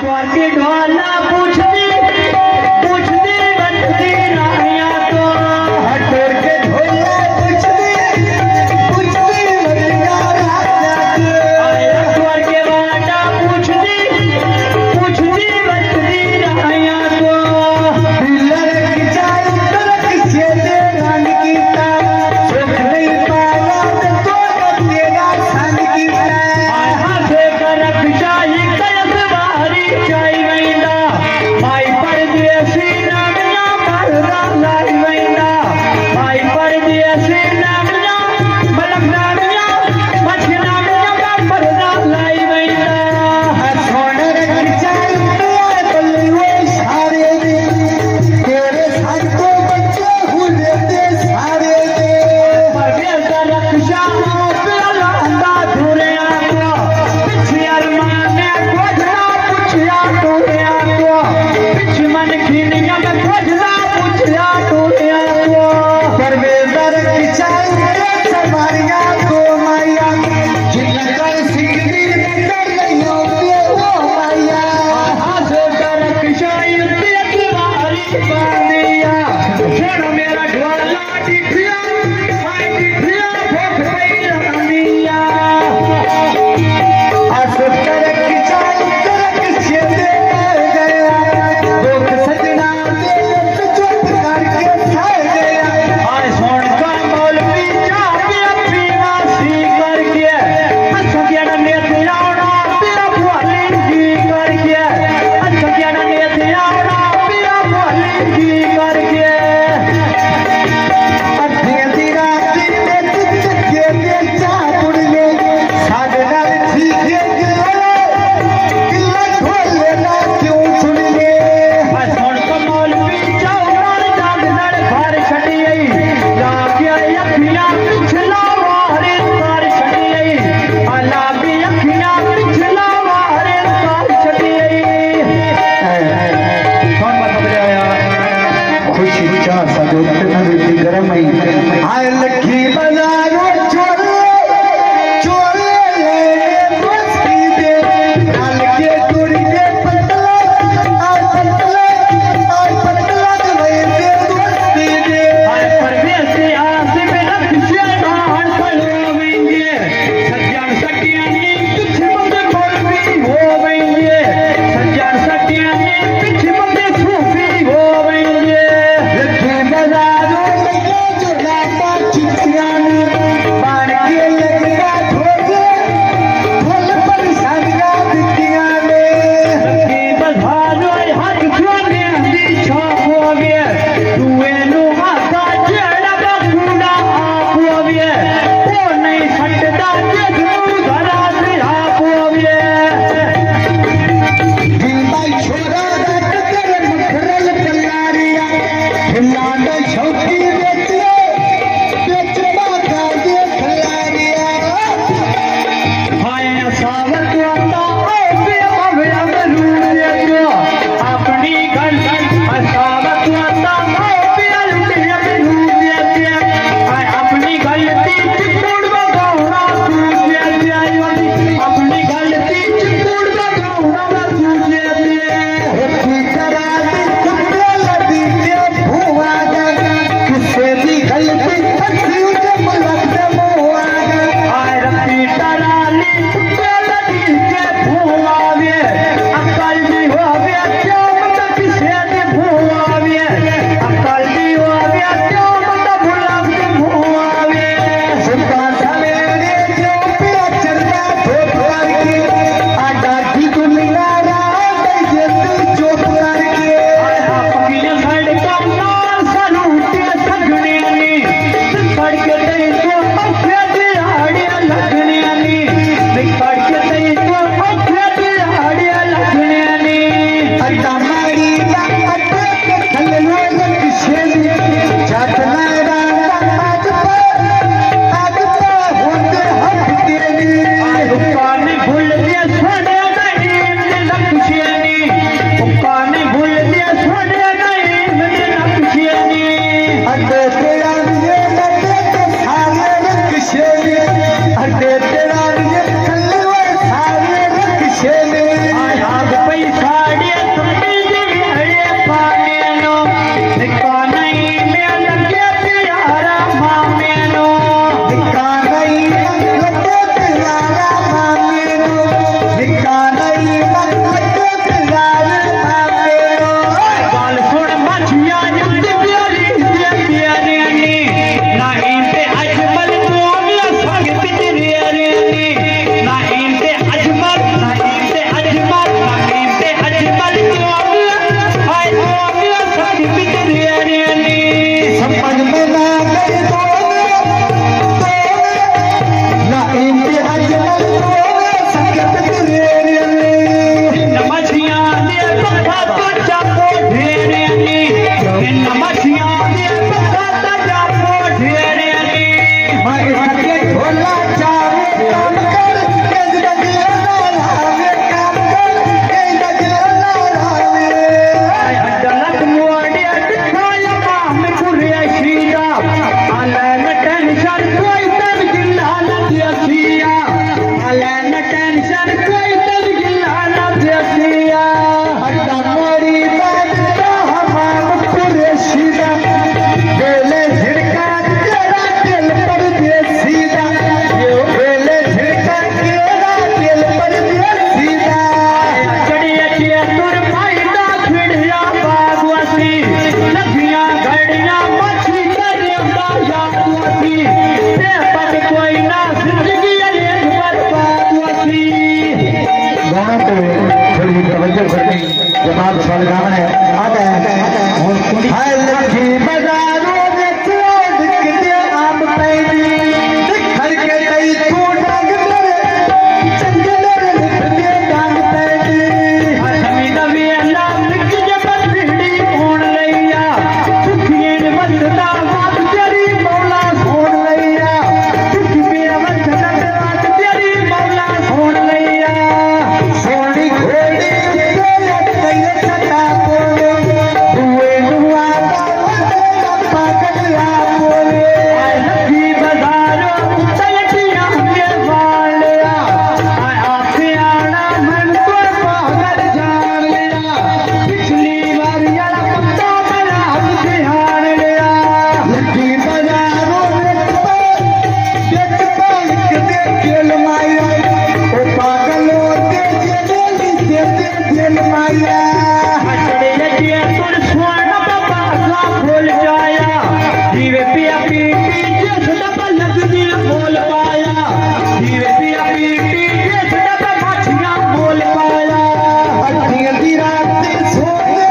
के ढोला पूछती पूछती बनती रानिया को हटोर के ढोला पूछती पूछती बनिया राजा को आया स्वर के बाटा पूछती पूछती बनती रानिया को पिलर की चाल तरक से दे रान की तार सुख नहीं पाया तो तेरा सान की तार आहा से करक जाई कयस बारी जाई वैंदा माई परदेसी नामिया परदा लाई वैंदा माई परदेसी नामिया मलक नामिया मछ नामिया परदा लाई वैंदा सोनर की चाल तेरे बल्लुए सारे दे तेरे साथ को बच्चे हुए दे सारे दे परदेसा रक्षा प्याला अंदा धुरे आको पिछे अरमाने खोजना पुछया टूरे आको पिछ मन खिनिया में खोजना पुछया टूरे आको परवेदर की चाल के समारिया को माया जिनका सिकरी कर नहीं होते वो माया हाथ करक शायद बारी बांधिया छोड़ मेरा ढोला डिठिया हाय डिठिया भूख गई रानिया असुतर की चाल तरक से दे गया दुख सजना दे चुप करके खा गया आज सोन का मौलवी चाहे अपनी वासी करके असगिया ने त्यावड़ा पिया भोली जी करके असगिया ने त्यावड़ा पिया भोली जी करके अध्येती राती में तुझ के दे चापुड़ में साधना ठीक है किल्ला ढोले ना क्यों सुन ले आज सोन का मौलवी चावड़ा जागदड़ भर छड़ी आई जाके अखियां पिछला वारे तार छड़ी आई अला भी अखियां पिछला वारे तार छड़ी आई कौन बात बोले आया खुशी चा सजो नदी गरम आई आय लखी बाजारो चोले ले दोस्ती दे डाल के टूरी के पतला दे दोस्ती दे हाय परदेसी आसे में रखिया नान खलोवेंगे सज्जन सटियानी पीछे मुझे मौलवी होवेंगे सज्जन सटियानी पीछे मुझे सूफी होवेंगे लखी बाजारो लगे जो लाता चित्ते तेल माया हचड़े लगे तुर स्वर्ण बाबा का खोल जाया धीरे पिया पीटी जिस डब लग दिया बोल पाया धीरे पिया पीटी जिस डब मछियां बोल पाया अठियां दी रात सोने